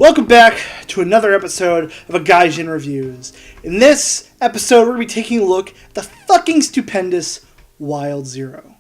Welcome back to another episode of a Gaijin Reviews. In this episode, we're going to be taking a look at the fucking stupendous Wild Zero.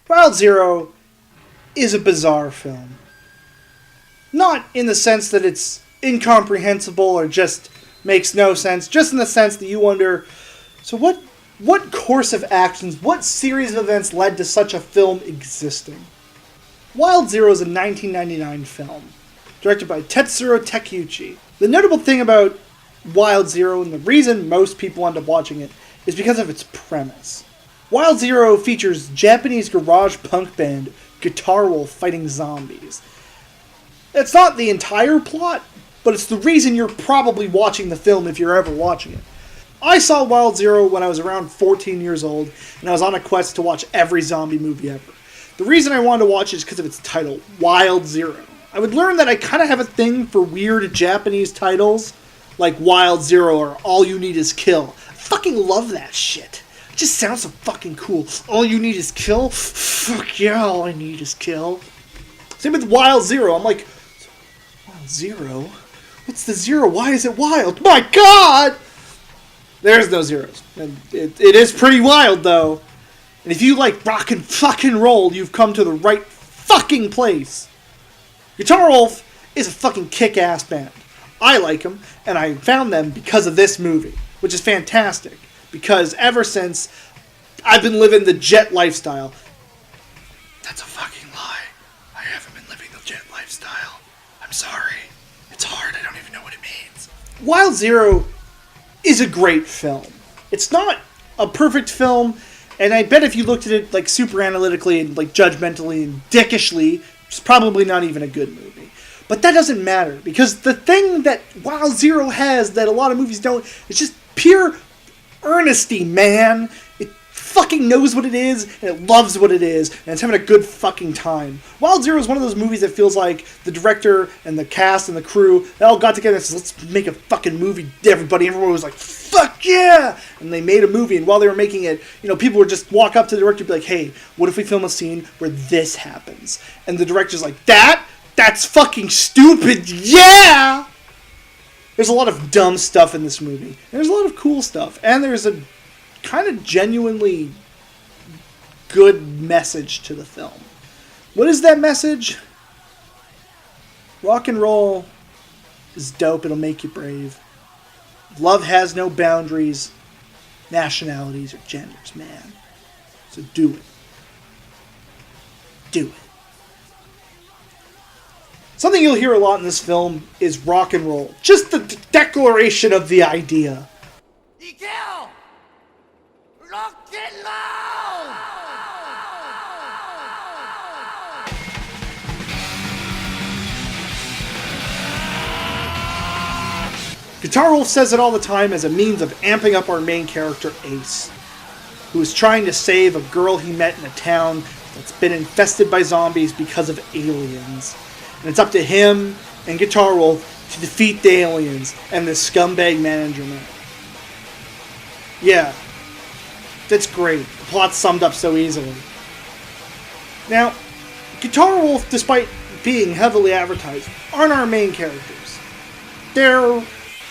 Wild Zero is a bizarre film. Not in the sense that it's incomprehensible or just makes no sense, just in the sense that you wonder, so what course of actions, what series of events led to such a film existing? Wild Zero is a 1999 film, directed by Tetsuro Takeuchi. The notable thing about Wild Zero, and the reason most people end up watching it, is because of its premise. Wild Zero features Japanese garage punk band Guitar Wolf fighting zombies. It's not the entire plot, but it's the reason you're probably watching the film if you're ever watching it. I saw Wild Zero when I was around 14 years old, and I was on a quest to watch every zombie movie ever. The reason I wanted to watch it is because of its title, Wild Zero. I would learn that I kind of have a thing for weird Japanese titles, like Wild Zero or All You Need Is Kill. I fucking love that shit. It just sounds so fucking cool. All you need is kill? Fuck yeah, all I need is kill. Same with Wild Zero. I'm like, Wild Zero? What's the zero? Why is it wild? My God! There's no zeros. And it is pretty wild, though. And if you like rock and fucking roll, you've come to the right fucking place. Guitar Wolf is a fucking kick-ass band. I like them, and I found them because of this movie, which is fantastic. Because ever since, I've been living the jet lifestyle. That's a fucking lie. I haven't been living the jet lifestyle. I'm sorry. It's hard. I don't even know what it means. Wild Zero is a great film. It's not a perfect film, and I bet if you looked at it like super analytically and like judgmentally and dickishly, it's probably not even a good movie. But that doesn't matter, because the thing that Wild Zero has that a lot of movies don't is just pure earnesty, man. It fucking knows what it is, and it loves what it is, and it's having a good fucking time. Wild Zero is one of those movies that feels like the director and the cast and the crew, they all got together and said, let's make a fucking movie, everybody. Everyone was like, fuck yeah! And they made a movie, and while they were making it, people would just walk up to the director and be like, hey, what if we film a scene where this happens? And the director's like, that's fucking stupid, yeah! There's a lot of dumb stuff in this movie. There's a lot of cool stuff. And there's a kind of genuinely good message to the film. What is that message? Rock and roll is dope. It'll make you brave. Love has no boundaries, nationalities, or genders, man. So do it. Do it. Something you'll hear a lot in this film is rock and roll. Just the declaration of the idea. Rock and roll! Guitar Wolf says it all the time as a means of amping up our main character, Ace, who is trying to save a girl he met in a town that's been infested by zombies because of aliens. And it's up to him and Guitar Wolf to defeat the aliens and the scumbag management. Yeah, that's great. The plot's summed up so easily. Now, Guitar Wolf, despite being heavily advertised, aren't our main characters. They're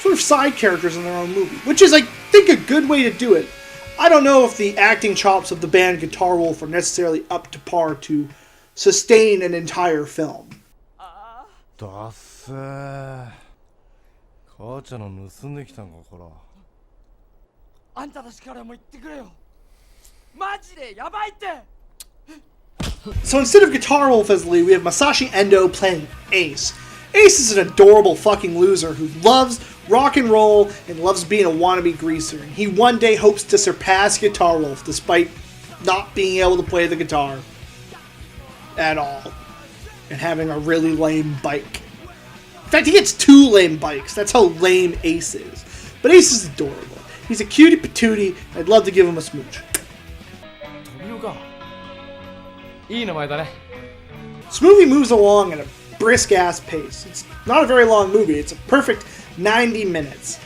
sort of side characters in their own movie, which is, I think, a good way to do it. I don't know if the acting chops of the band Guitar Wolf are necessarily up to par to sustain an entire film. だっせー母ちゃんの盗んできたんかこらあんたたちからも言ってくれよマジでやばいって So instead of Guitar Wolf as the lead, we have Masashi Endo playing Ace. Ace is an adorable fucking loser who loves rock and roll and loves being a wannabe greaser. And he one day hopes to surpass Guitar Wolf despite not being able to play the guitar at all. And having a really lame bike. In fact, he gets 2 lame bikes. That's how lame Ace is. But Ace is adorable. He's a cutie patootie. I'd love to give him a smooch. いい名前だね This movie moves along at a brisk-ass pace. It's not a very long movie. It's a perfect 90 minutes.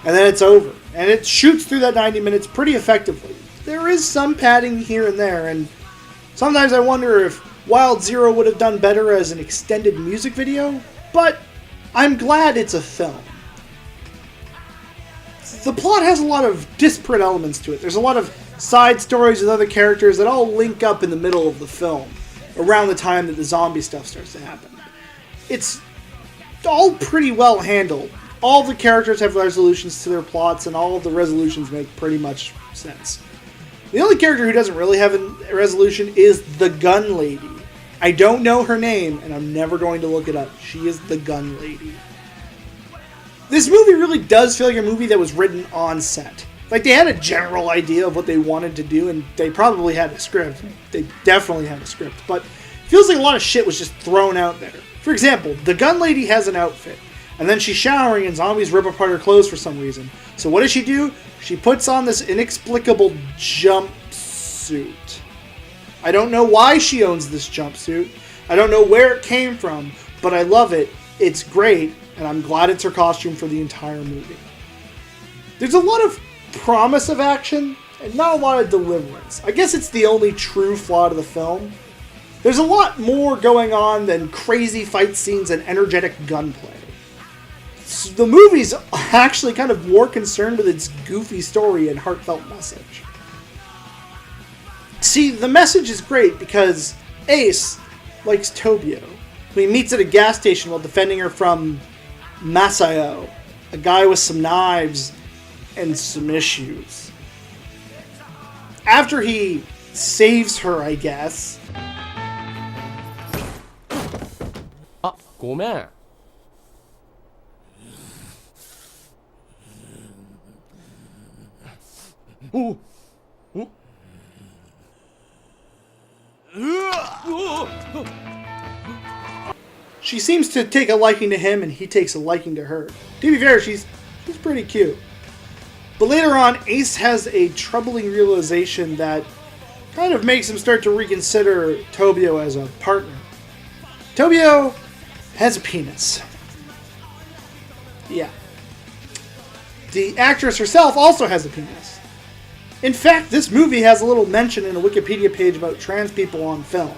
And then it's over. And it shoots through that 90 minutes pretty effectively. There is some padding here and there, and sometimes I wonder if Wild Zero would have done better as an extended music video, but I'm glad it's a film. The plot has a lot of disparate elements to it. There's a lot of side stories with other characters that all link up in the middle of the film, around the time that the zombie stuff starts to happen. It's all pretty well handled. All the characters have resolutions to their plots, and all of the resolutions make pretty much sense. The only character who doesn't really have a resolution is the gun lady. I don't know her name, and I'm never going to look it up. She is the gun lady. This movie really does feel like a movie that was written on set. Like, they had a general idea of what they wanted to do, and they probably had a script. They definitely had a script, but it feels like a lot of shit was just thrown out there. For example, the gun lady has an outfit, and then she's showering and zombies rip apart her clothes for some reason. So what does she do? She puts on this inexplicable jumpsuit. I don't know why she owns this jumpsuit. I don't know where it came from, but I love it. It's great, and I'm glad it's her costume for the entire movie. There's a lot of promise of action, and not a lot of deliverance. I guess it's the only true flaw to the film. There's a lot more going on than crazy fight scenes and energetic gunplay. The movie's actually kind of more concerned with its goofy story and heartfelt message. See, the message is great because Ace likes Tobio, who he meets at a gas station while defending her from Masayo, a guy with some knives and some issues. After he saves her, I guess. あごめん おお She seems to take a liking to him and he takes a liking to her. To be fair, she's pretty cute. But later on, Ace has a troubling realization that kind of makes him start to reconsider Tobio as a partner. Tobio has a penis. Yeah. The actress herself also has a penis. In fact, this movie has a little mention in a Wikipedia page about trans people on film.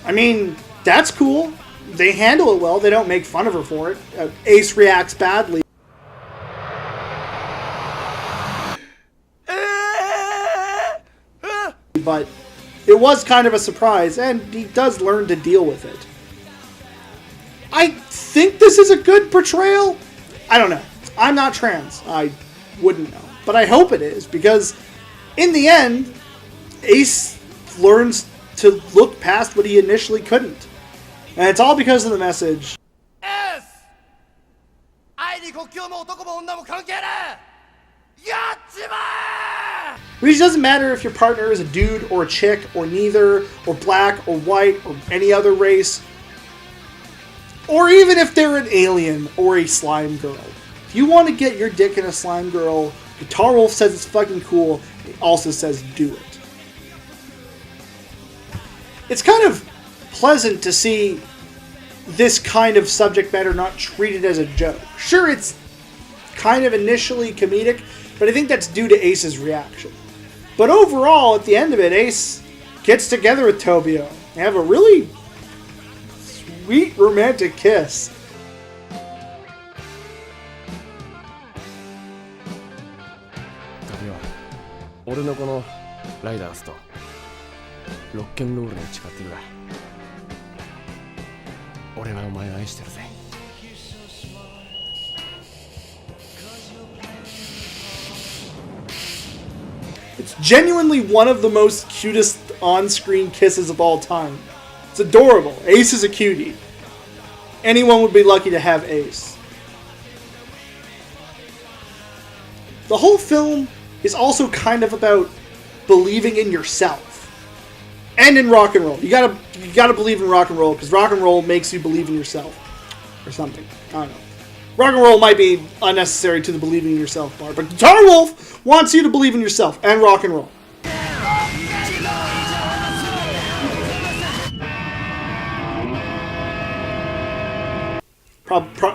I mean, that's cool. They handle it well. They don't make fun of her for it. Ace reacts badly. But it was kind of a surprise, and he does learn to deal with it. I think this is a good portrayal. I don't know. I'm not trans. I wouldn't know. But I hope it is, because in the end, Ace learns to look past what he initially couldn't. And it's all because of the message. S! 愛に国境も男も女も関係ねえやっちまえ Which doesn't matter if your partner is a dude or a chick or neither, or black or white or any other race, or even if they're an alien or a slime girl. If you want to get your dick in a slime girl, Guitar Wolf says it's fucking cool. He also says do it. It's kind of pleasant to see this kind of subject matter not treated as a joke. Sure, it's kind of initially comedic, but I think that's due to Ace's reaction. But overall, at the end of it, Ace gets together with Tobio. They have a really sweet romantic kiss. 旅は俺のこのライダースとロッケンロールに誓ってるが俺はお前を愛してるぜ It's genuinely one of the most cutest on-screen kisses of all time. It's adorable. Ace is a cutie. Anyone would be lucky to have Ace. The whole film is also kind of about believing in yourself. And in rock and roll. You gotta believe in rock and roll, because rock and roll makes you believe in yourself. Or something. I don't know. Rock and roll might be unnecessary to the believing in yourself part, but Guitar Wolf wants you to believe in yourself and rock and roll.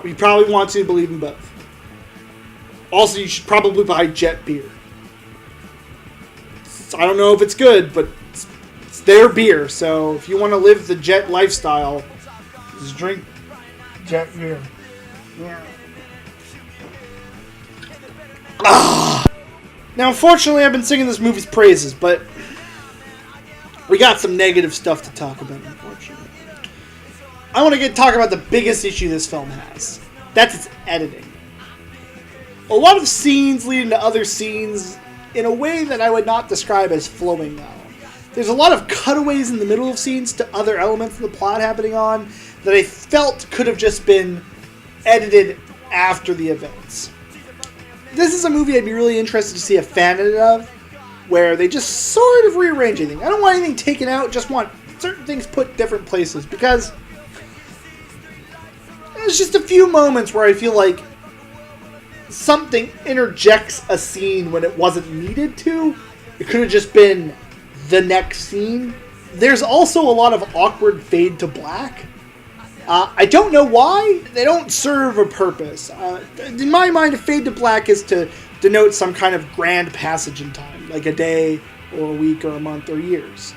He probably wants you to believe in both. Also, you should probably buy Jet beer. I don't know if it's good, but it's their beer, so if you want to live the Jet lifestyle, just drink Jet beer. Yeah. Now, unfortunately, I've been singing this movie's praises, but we got some negative stuff to talk about, unfortunately. I want to talk about the biggest issue this film has. That's its editing. A lot of scenes lead into other scenes in a way that I would not describe as flowing well. There's a lot of cutaways in the middle of scenes to other elements of the plot happening on that I felt could have just been edited after the events. This is a movie I'd be really interested to see a fan edit of, where they just sort of rearrange anything. I don't want anything taken out, just want certain things put different places, because there's just a few moments where I feel like something interjects a scene when it wasn't needed to. It could have just been the next scene. There's also a lot of awkward fade to black. I don't know why. They don't serve a purpose. In my mind, a fade to black is to denote some kind of grand passage in time, like a day, or a week, or a month, or years.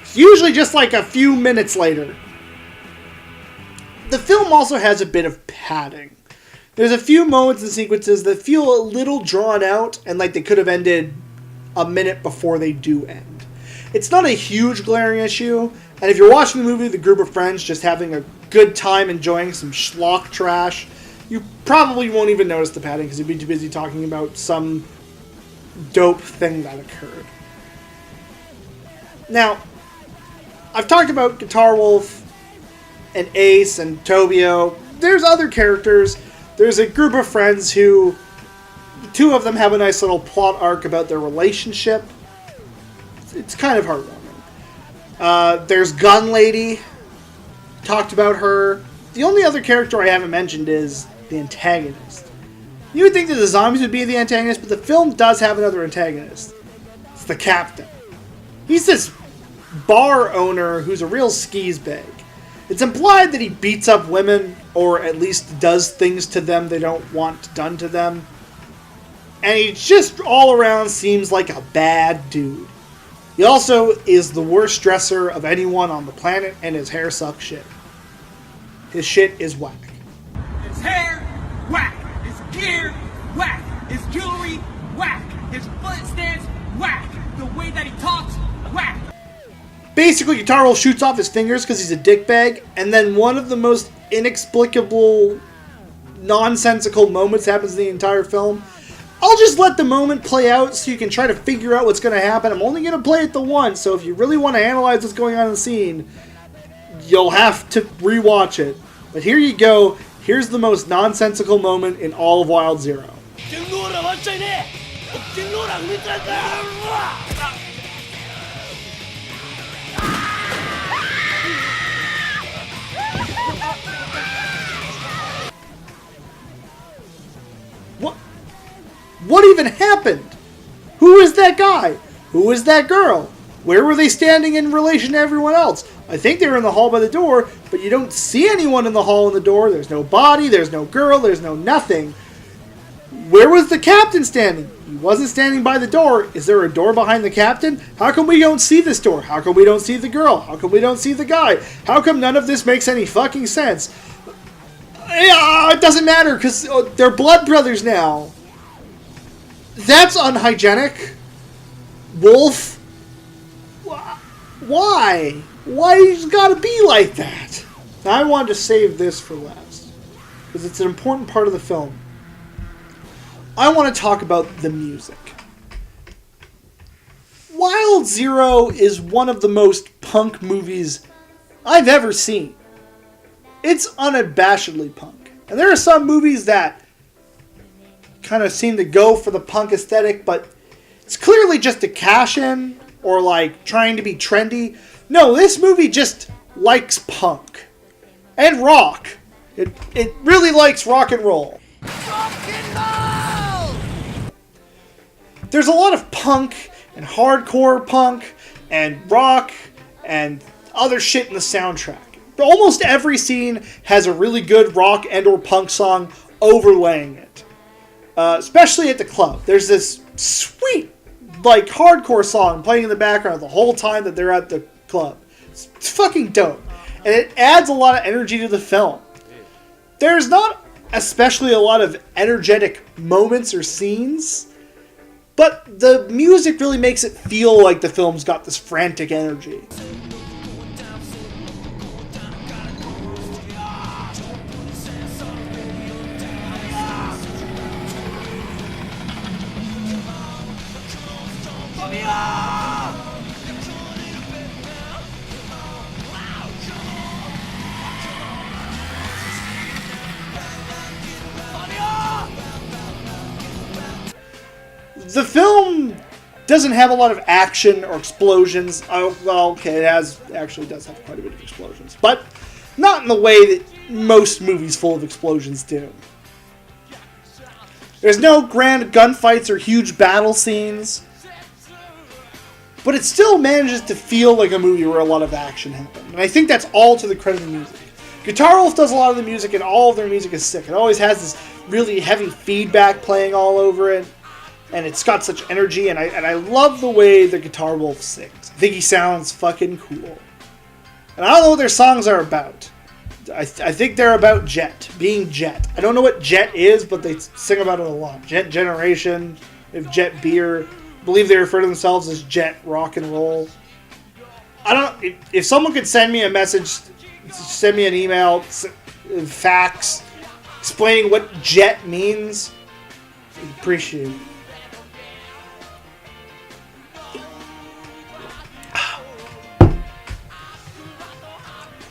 It's usually just like a few minutes later. The film also has a bit of padding. There's a few moments and sequences that feel a little drawn out, and like they could have ended a minute before they do end. It's not a huge glaring issue, and if you're watching the movie with a group of friends just having a good time enjoying some schlock trash, you probably won't even notice the padding because you'd be too busy talking about some dope thing that occurred. Now, I've talked about Guitar Wolf and Ace and Tobio. There's other characters. There's a group of friends who, two of them have a nice little plot arc about their relationship. It's kind of heartwarming. There's Gun Lady. Talked about her. The only other character I haven't mentioned is the antagonist. You would think that the zombies would be the antagonist, but the film does have another antagonist. It's the captain. He's this bar owner who's a real skis bag. It's implied that he beats up women, or at least does things to them they don't want done to them. And he just all around seems like a bad dude. He also is the worst dresser of anyone on the planet, and his hair sucks shit. His shit is whack. His hair, whack. His gear, whack. His jewelry, whack. His foot stance, whack. The way that he talks, whack. Basically, Guitar Wolf shoots off his fingers because he's a dickbag, and then one of the most inexplicable, nonsensical moments happens in the entire film. I'll just let the moment play out so you can try to figure out what's going to happen. I'm only going to play it the once, so if you really want to analyze what's going on in the scene, you'll have to rewatch it. But here you go. Here's the most nonsensical moment in all of Wild Zero. What even happened? Who is that guy? Who is that girl? Where were they standing in relation to everyone else? I think they were in the hall by the door, but you don't see anyone in the hall and the door. There's no body, there's no girl, there's no nothing. Where was the captain standing? He wasn't standing by the door. Is there a door behind the captain? How come we don't see this door? How come we don't see the girl? How come we don't see the guy? How come none of this makes any fucking sense? Yeah, it doesn't matter, because they're blood brothers now. That's unhygienic. Wolf. Why? Why's it gotta be like that? Now, I wanted to save this for last, because it's an important part of the film. I want to talk about the music. Wild Zero is one of the most punk movies I've ever seen. It's unabashedly punk. And there are some movies that kind of seem to go for the punk aesthetic, but it's clearly just a cash-in or like trying to be trendy. No, this movie just likes punk. And rock. It really likes rock and roll. There's a lot of punk and hardcore punk and rock and other shit in the soundtrack. Almost every scene has a really good rock and or punk song overlaying it. Especially at the club. There's this sweet, like, hardcore song playing in the background the whole time that they're at the club. It's fucking dope. And it adds a lot of energy to the film. There's not especially a lot of energetic moments or scenes, but the music really makes it feel like the film's got this frantic energy. The film doesn't have a lot of action or explosions. Oh, well, okay, it does have quite a bit of explosions, but not in the way that most movies full of explosions do. There's no grand gunfights or huge battle scenes, but it still manages to feel like a movie where a lot of action happened. And I think that's all to the credit of the music. Guitar Wolf does a lot of the music, and all of their music is sick. It always has this really heavy feedback playing all over it. And it's got such energy, and I love the way the Guitar Wolf sings. I think he sounds fucking cool. And I don't know what their songs are about. I think they're about Jet, being Jet. I don't know what Jet is, but they sing about it a lot. Jet Generation, if Jet Beer. I believe they refer to themselves as Jet Rock and Roll. I don't. If someone could send me a message, send me an email, fax, explaining what Jet means, I'd appreciate it.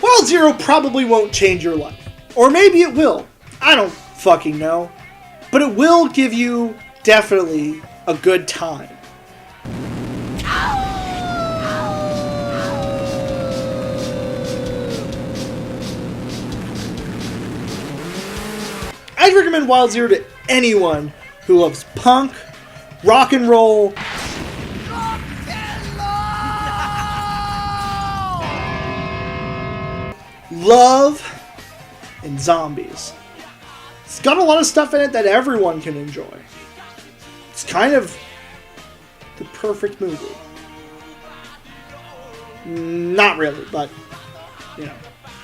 Wild Zero probably won't change your life. Or maybe it will. I don't fucking know. But it will give you, definitely, a good time. I'd recommend Wild Zero to anyone who loves punk, rock and roll, love, and zombies. It's got a lot of stuff in it that everyone can enjoy. It's kind of the perfect movie. Not really, but, you know,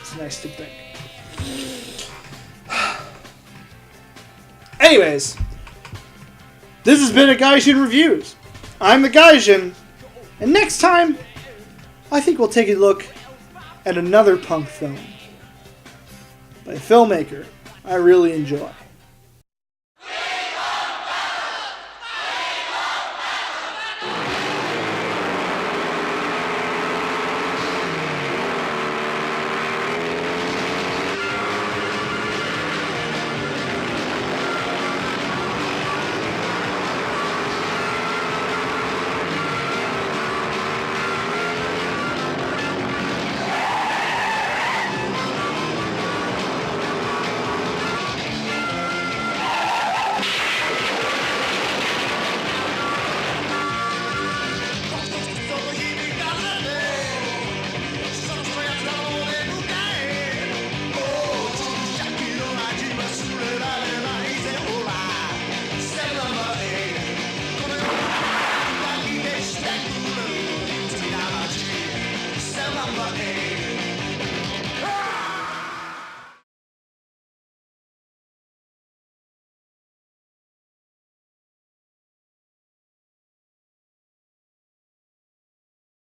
it's nice to think. Anyways, this has been a Gaijin Reviews. I'm the Gaijin, and next time, I think we'll take a look at another punk film by a filmmaker I really enjoy. I'm a